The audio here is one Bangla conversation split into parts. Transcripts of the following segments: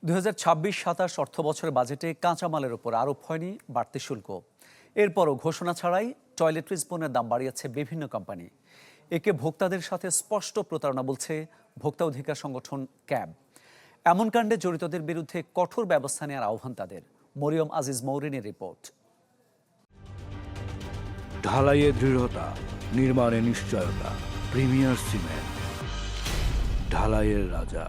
২০২৬-২৭ অর্থবছরের বাজেটে কাঁচামালের ওপর আরোপ হয়নি বাড়তি শুল্ক। এরপরও ঘোষণা ছাড়াই টয়লেট্রিজ পণ্যের দাম বাড়িয়েছে বিভিন্ন কোম্পানি। একে ভোক্তাদের সাথে স্পষ্ট প্রতারণা বলছে ভোক্তা অধিকার সংগঠন ক্যাব। এমন কাণ্ডে জড়িতদের বিরুদ্ধে কঠোর ব্যবস্থা নেওয়ার আহ্বান তাদের। মরিয়ম আজিজ মৌরিনের রিপোর্ট। ঢালাইয়ে দৃঢ়তা, নির্মাণে নিশ্চয়তা। প্রিমিয়ার সিমেন্ট, ঢালাইয়ের রাজা।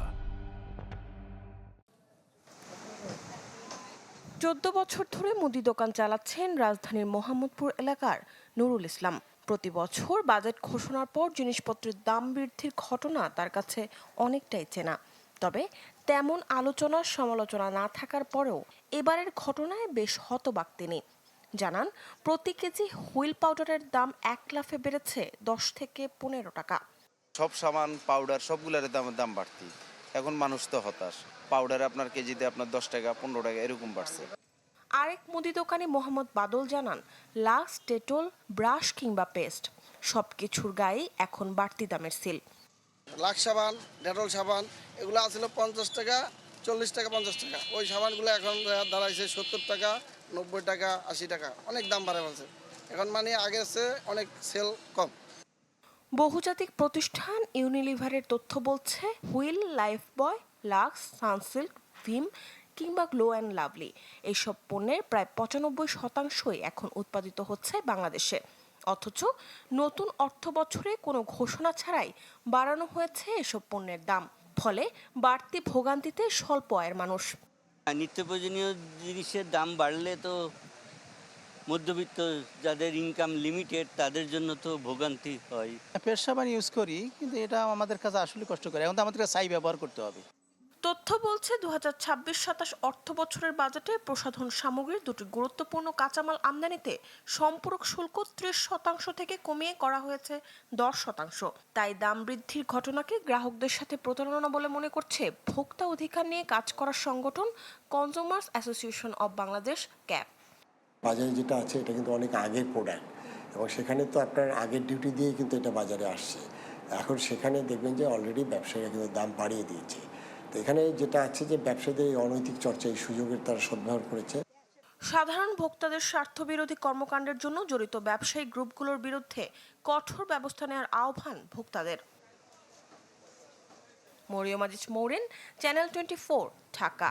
১৪ বছর ধরে মুদি দোকান চালাচ্ছেন রাজধানীর মোহাম্মদপুর এলাকার নুরুল ইসলাম। প্রতি বছর বাজেট ঘোষণার পর জিনিসপত্রের দাম বৃদ্ধির ঘটনা তার কাছে অনেকটাই চেনা। তবে তেমন আলোচনা সমালোচনা না থাকার পরেও এবারের ঘটনায় বেশ হতবাক তিনি। জানান, প্রতি কেজি হুইল পাউডারের দাম ১ লাফে বেড়েছে ১০ থেকে ১৫ টাকা। সব সামান পাউডার সবগুলোর দাম বাড়তি। এখন মানুষ তো হতাশ। পাউডার আপনার কেজিতে আপনার 10 টাকা 15 টাকা এরকম বাড়ছে। আরেক মুদি দোকানি মোহাম্মদ বাদল জানান, লাক্স, ডেটল, ব্রাশ কিংবা পেস্ট সবকিছুর গায়ে এখন বাড়তি দামের সিল। লাক্স সাবান, ডেটল সাবান এগুলো আসলে 50 টাকা, 40 টাকা, 50 টাকা। ওই সাবানগুলো এখন দাঁড়াইছে 70 টাকা, 90 টাকা, 80 টাকা। অনেক দাম বাড়ে বলছে। এখন মানে আগের চেয়ে অনেক সেল কম। বহুজাতিক প্রতিষ্ঠান ইউনিলিভারের তথ্য বলছে, হুইল, লাইফবয়, লাক্স, সানসিল্ক, ভিম কিংবা গ্লো অ্যান্ড লাভলি এইসব পণ্যের প্রায় ৯৫% এখন উৎপাদিত হচ্ছে বাংলাদেশে। অথচ নতুন অর্থ বছরে কোনো ঘোষণা ছাড়াই বাড়ানো হয়েছে এসব পণ্যের দাম। ফলে বাড়তি ভোগান্তিতে স্বল্প আয়ের মানুষ। নিত্য প্রয়োজনীয় জিনিসের দাম বাড়লে তো মধ্যবিত্ত যাদের ইনকাম লিমিটেড তাদের জন্য তো ভোগান্তি হয়। পেস্ট সাবান ইউজ করি, কিন্তু এটা আমাদের কাছে আসলে কষ্ট করে। এখন তো আমাদের ছাই ব্যবহার করতে হবে। তথ্য বলছে ২০২৬-২৭ অর্থ বছরের বাজেটে প্রসাধন সামগ্রীর দুটি গুরুত্বপূর্ণ কাঁচামাল আমদানিতে সম্পূরক শুল্ক ৩০% থেকে কমিয়ে করা হয়েছে ১০%। তাই দাম বৃদ্ধির ঘটনাকে গ্রাহকদের সাথে প্রতারণা বলে মনে করছে ভোক্তা অধিকার নিয়ে কাজ করার সংগঠন consumers association of Bangladesh, cab. বাজারে যেটা আছে এটা কিন্তু অনেক আগের প্রোডাক্ট, এবং সেখানে তো আপনার আগের ডিউটি দিয়ে কিন্তু এটা বাজারে আসছে। এখন সেখানে দেখবেন যে অলরেডি ব্যবসায়ীরা কিন্তু দাম বাড়িয়ে দিয়েছে। তো এখানে যেটা আছে যে ব্যবসায়ীদের এই অনৈতিক চর্চা, এই সুযোগের তারা সদ্ব্যবহার করেছে। সাধারণ ভোক্তাদের স্বার্থবিরোধী কর্মকাণ্ডের জন্য জড়িত ব্যবসায়ী গ্রুপগুলোর বিরুদ্ধে কঠোর ব্যবস্থা নেওয়ার আহ্বান ভোক্তাদের। মরিয়ম আজিজ মৌরিন, চ্যানেল 24, ঢাকা।